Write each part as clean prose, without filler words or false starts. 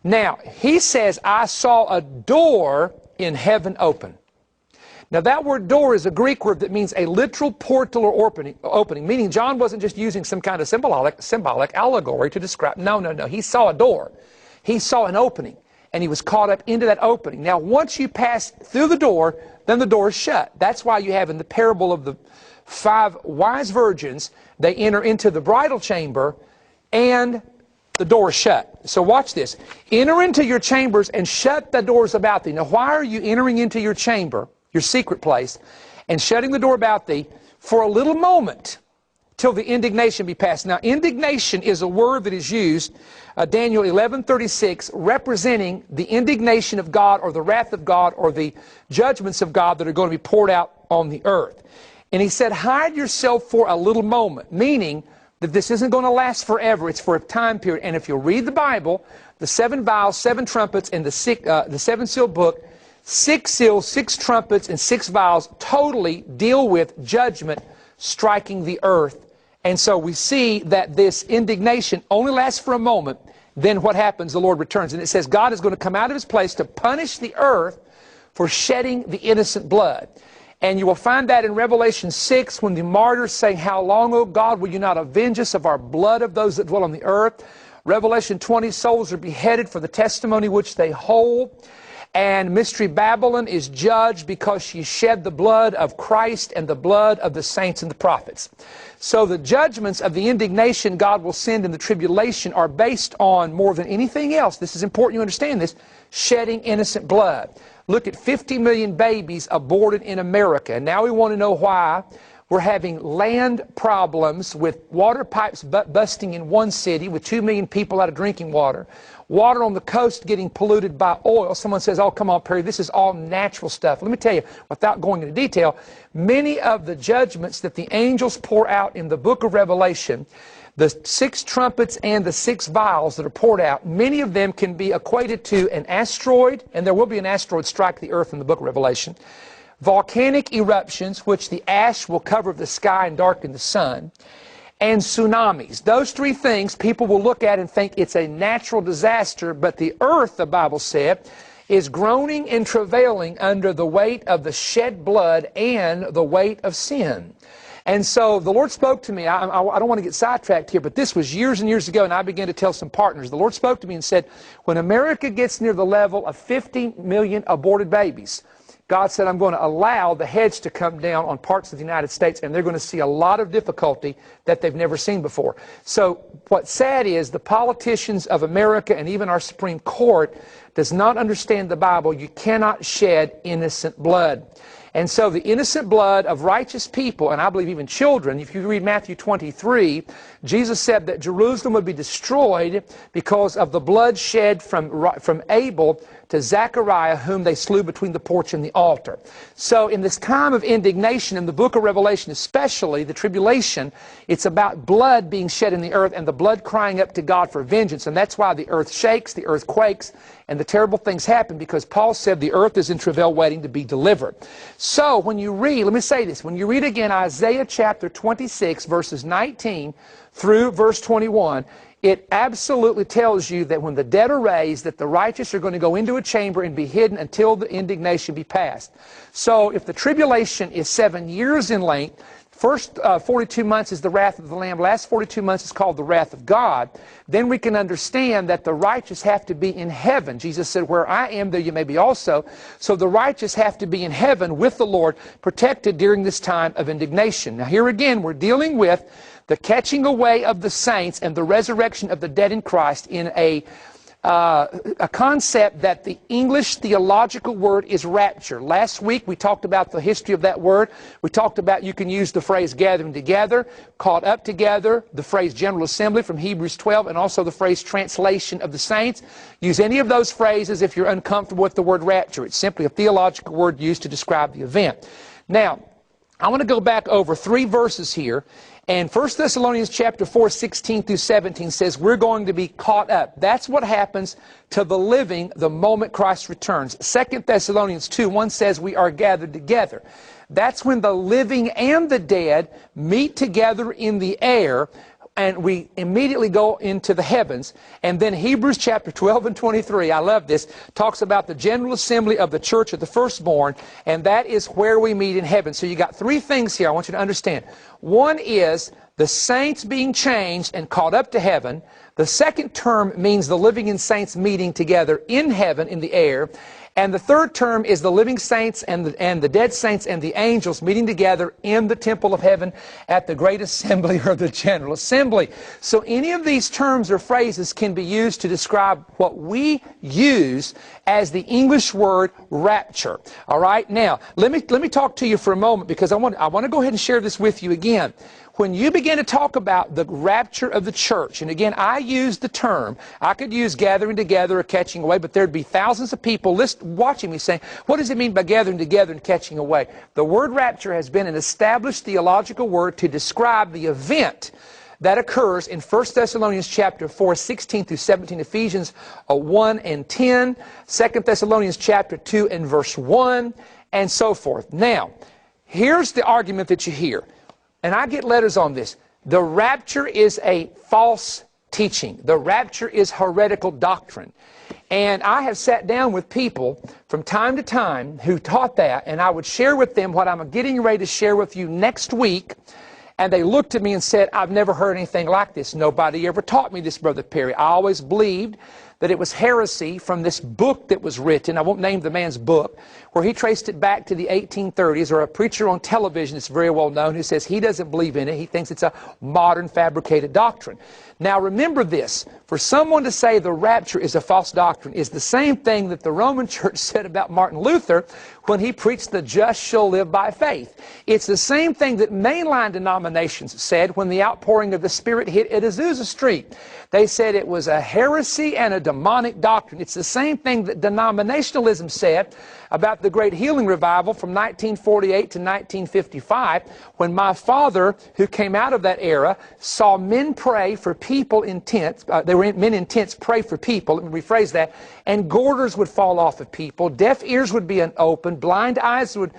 Now, he says, I saw a door in heaven open. Now, that word door is a Greek word that means a literal portal or opening, meaning John wasn't just using some kind of symbolic allegory to describe. No. He saw a door. He saw an opening, and he was caught up into that opening. Now, once you pass through the door, then the door is shut. That's why you have in the parable of the 5 wise virgins, they enter into the bridal chamber, and the door is shut. So watch this. Enter into your chambers and shut the doors about thee. Now, why are you entering into your chamber, your secret place, and shutting the door about thee for a little moment till the indignation be past? Now, indignation is a word that is used, Daniel 11:36, representing the indignation of God or the wrath of God or the judgments of God that are going to be poured out on the earth. And he said, hide yourself for a little moment, meaning that this isn't going to last forever. It's for a time period. And if you'll read the Bible, the 7 vials, 7 trumpets, and the 7-seal book, 6 seals, 6 trumpets, and 6 vials totally deal with judgment striking the earth. And so we see that this indignation only lasts for a moment. Then what happens? The Lord returns. And it says God is going to come out of his place to punish the earth for shedding the innocent blood. And you will find that in Revelation 6 when the martyrs say, how long, O God, will you not avenge us of our blood of those that dwell on the earth? Revelation 20, souls are beheaded for the testimony which they hold. And Mystery Babylon is judged because she shed the blood of Christ and the blood of the saints and the prophets. So the judgments of the indignation God will send in the tribulation are based on, more than anything else, this is important you understand this, shedding innocent blood. Look at 50 million babies aborted in America. And now we want to know why we're having land problems with water pipes busting in one city with 2 million people out of drinking water. Water on the coast getting polluted by oil. Someone says, oh, come on, Perry, this is all natural stuff. Let me tell you, without going into detail, many of the judgments that the angels pour out in the book of Revelation, the 6 trumpets and the 6 vials that are poured out, many of them can be equated to an asteroid, and there will be an asteroid strike the earth in the book of Revelation, volcanic eruptions, which the ash will cover the sky and darken the sun, and tsunamis. Those 3 things people will look at and think it's a natural disaster, but the earth, the Bible said, is groaning and travailing under the weight of the shed blood and the weight of sin. And so the Lord spoke to me. I don't want to get sidetracked here, but this was years and years ago, and I began to tell some partners. The Lord spoke to me and said, when America gets near the level of 50 million aborted babies, God said, I'm going to allow the hedge to come down on parts of the United States, and they're going to see a lot of difficulty that they've never seen before. So what's sad is the politicians of America and even our Supreme Court does not understand the Bible. You cannot shed innocent blood. And so the innocent blood of righteous people, and I believe even children, if you read Matthew 23, Jesus said that Jerusalem would be destroyed because of the blood shed from Abel to Zechariah, whom they slew between the porch and the altar. So in this time of indignation, in the book of Revelation especially, the tribulation, it's about blood being shed in the earth and the blood crying up to God for vengeance. And that's why the earth shakes, the earth quakes, and the terrible things happen, because Paul said the earth is in travail waiting to be delivered. So when you read, let me say this, when you read again Isaiah chapter 26, verses 19 through verse 21, it absolutely tells you that when the dead are raised, that the righteous are going to go into a chamber and be hidden until the indignation be past. So if the tribulation is 7 years in length, first 42 months is the wrath of the Lamb, last 42 months is called the wrath of God, then we can understand that the righteous have to be in heaven. Jesus said, where I am, there you may be also. So the righteous have to be in heaven with the Lord, protected during this time of indignation. Now here again, we're dealing with the catching away of the saints and the resurrection of the dead in Christ in a concept that the English theological word is rapture. Last week we talked about the history of that word. We talked about, you can use the phrase gathering together, caught up together, the phrase general assembly from Hebrews 12, and also the phrase translation of the saints. Use any of those phrases if you're uncomfortable with the word rapture. It's simply a theological word used to describe the event. Now, I want to go back over 3 verses here. And 1 Thessalonians chapter 4, 16 through 17 says we're going to be caught up. That's what happens to the living the moment Christ returns. 2 Thessalonians 2, 1 says we are gathered together. That's when the living and the dead meet together in the air and we immediately go into the heavens. And then Hebrews chapter 12 and 23, I love this, talks about the general assembly of the church of the firstborn, and that is where we meet in heaven. So you got three things here I want you to understand. One is the saints being changed and caught up to heaven. The second term means the living and saints meeting together in heaven, in the air. And the third term is the living saints and the dead saints and the angels meeting together in the temple of heaven at the great assembly or the general assembly. So any of these terms or phrases can be used to describe what we use as the English word rapture. All right? Now, let me talk to you for a moment, because I want to go ahead and share this with you again. When you begin to talk about the rapture of the church, and again, I use the term, I could use gathering together or catching away, but there'd be thousands of people watching me saying, what does it mean by gathering together and catching away? The word rapture has been an established theological word to describe the event that occurs in 1 Thessalonians chapter 4, 16 through 17, Ephesians 1 and 10, 2 Thessalonians chapter 2 and verse 1, and so forth. Now, here's the argument that you hear. And I get letters on this. The rapture is a false teaching. The rapture is heretical doctrine. And I have sat down with people from time to time who taught that, and I would share with them what I'm getting ready to share with you next week. And they looked at me and said, I've never heard anything like this. Nobody ever taught me this, Brother Perry. I always believed that it was heresy from this book that was written. I won't name the man's book, where he traced it back to the 1830s, or a preacher on television that's very well known who says he doesn't believe in it. He thinks it's a modern fabricated doctrine. Now remember this, for someone to say the rapture is a false doctrine is the same thing that the Roman Church said about Martin Luther when he preached the just shall live by faith. It's the same thing that mainline denominations said when the outpouring of the Spirit hit at Azusa Street. They said it was a heresy and a demonic doctrine. It's the same thing that denominationalism said about the great healing revival from 1948 to 1955, when my father, who came out of that era, saw men pray for people in tents. Men in tents pray for people. Let me rephrase that. And girders would fall off of people. Deaf ears would be opened. Blind eyes would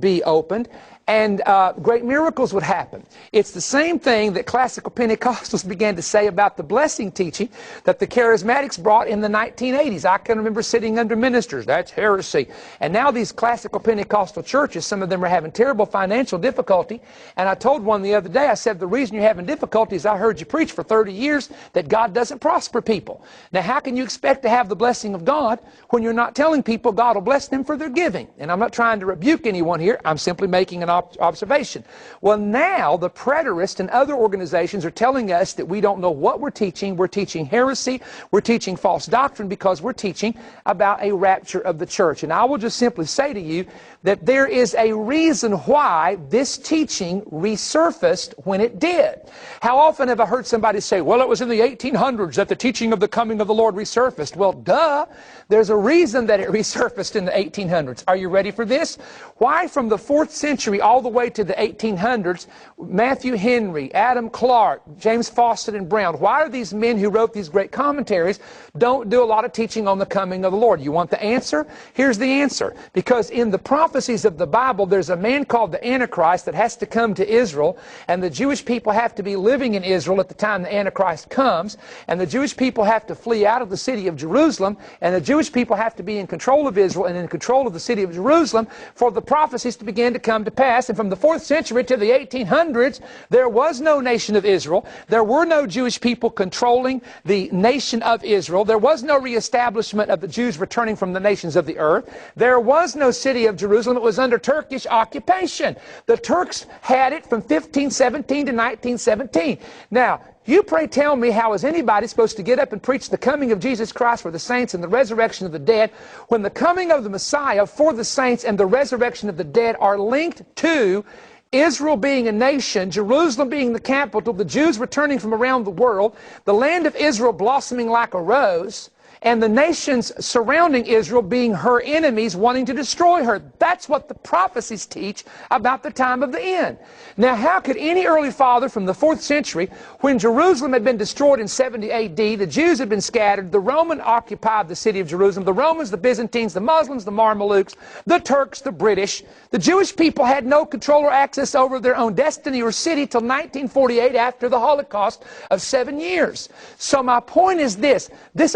be opened. And great miracles would happen. It's the same thing that classical Pentecostals began to say about the blessing teaching that the charismatics brought in the 1980s. I can remember sitting under ministers. That's heresy. And now these classical Pentecostal churches, some of them are having terrible financial difficulty. And I told one the other day, I said, the reason you're having difficulty is I heard you preach for 30 years that God doesn't prosper people. Now, how can you expect to have the blessing of God when you're not telling people God will bless them for their giving? And I'm not trying to rebuke anyone here. I'm simply making an observation. Well, now the preterists and other organizations are telling us that we don't know what we're teaching. We're teaching heresy. We're teaching false doctrine because we're teaching about a rapture of the church. And I will just simply say to you that there is a reason why this teaching resurfaced when it did. How often have I heard somebody say, well, it was in the 1800s that the teaching of the coming of the Lord resurfaced? Well, duh. There's a reason that it resurfaced in the 1800s. Are you ready for this? Why from the 4th century all the way to the 1800s, Matthew Henry, Adam Clark, James Fawcett and Brown, why are these men who wrote these great commentaries don't do a lot of teaching on the coming of the Lord? You want the answer? Here's the answer. Because in the prophecies of the Bible, there's a man called the Antichrist that has to come to Israel, and the Jewish people have to be living in Israel at the time the Antichrist comes, and the Jewish people have to flee out of the city of Jerusalem, and the Jewish people have to be in control of Israel and in control of the city of Jerusalem for the prophecies to begin to come to pass. And from the 4th century to the 1800s, there was no nation of Israel. There were no Jewish people controlling the nation of Israel. There was no reestablishment of the Jews returning from the nations of the earth. There was no city of Jerusalem. It was under Turkish occupation. The Turks had it from 1517 to 1917. Now, you pray tell me, how is anybody supposed to get up and preach the coming of Jesus Christ for the saints and the resurrection of the dead when the coming of the Messiah for the saints and the resurrection of the dead are linked to Israel being a nation, Jerusalem being the capital, the Jews returning from around the world, the land of Israel blossoming like a rose, and the nations surrounding Israel being her enemies, wanting to destroy her. That's what the prophecies teach about the time of the end. Now, how could any early father from the 4th century, when Jerusalem had been destroyed in 70 AD, the Jews had been scattered, the Roman occupied the city of Jerusalem, the Romans, the Byzantines, the Muslims, the Mamelukes, the Turks, the British, the Jewish people had no control or access over their own destiny or city till 1948 after the Holocaust of 7 years. So my point is this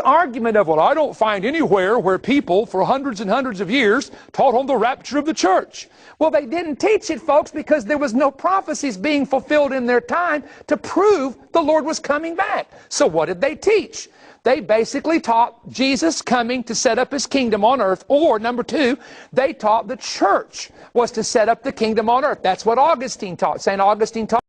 argument of, well, I don't find anywhere where people for hundreds and hundreds of years taught on the rapture of the church. Well, they didn't teach it, folks, because there was no prophecies being fulfilled in their time to prove the Lord was coming back. So what did they teach? They basically taught Jesus coming to set up his kingdom on earth, or number two, they taught the church was to set up the kingdom on earth. That's what Augustine taught. St. Augustine taught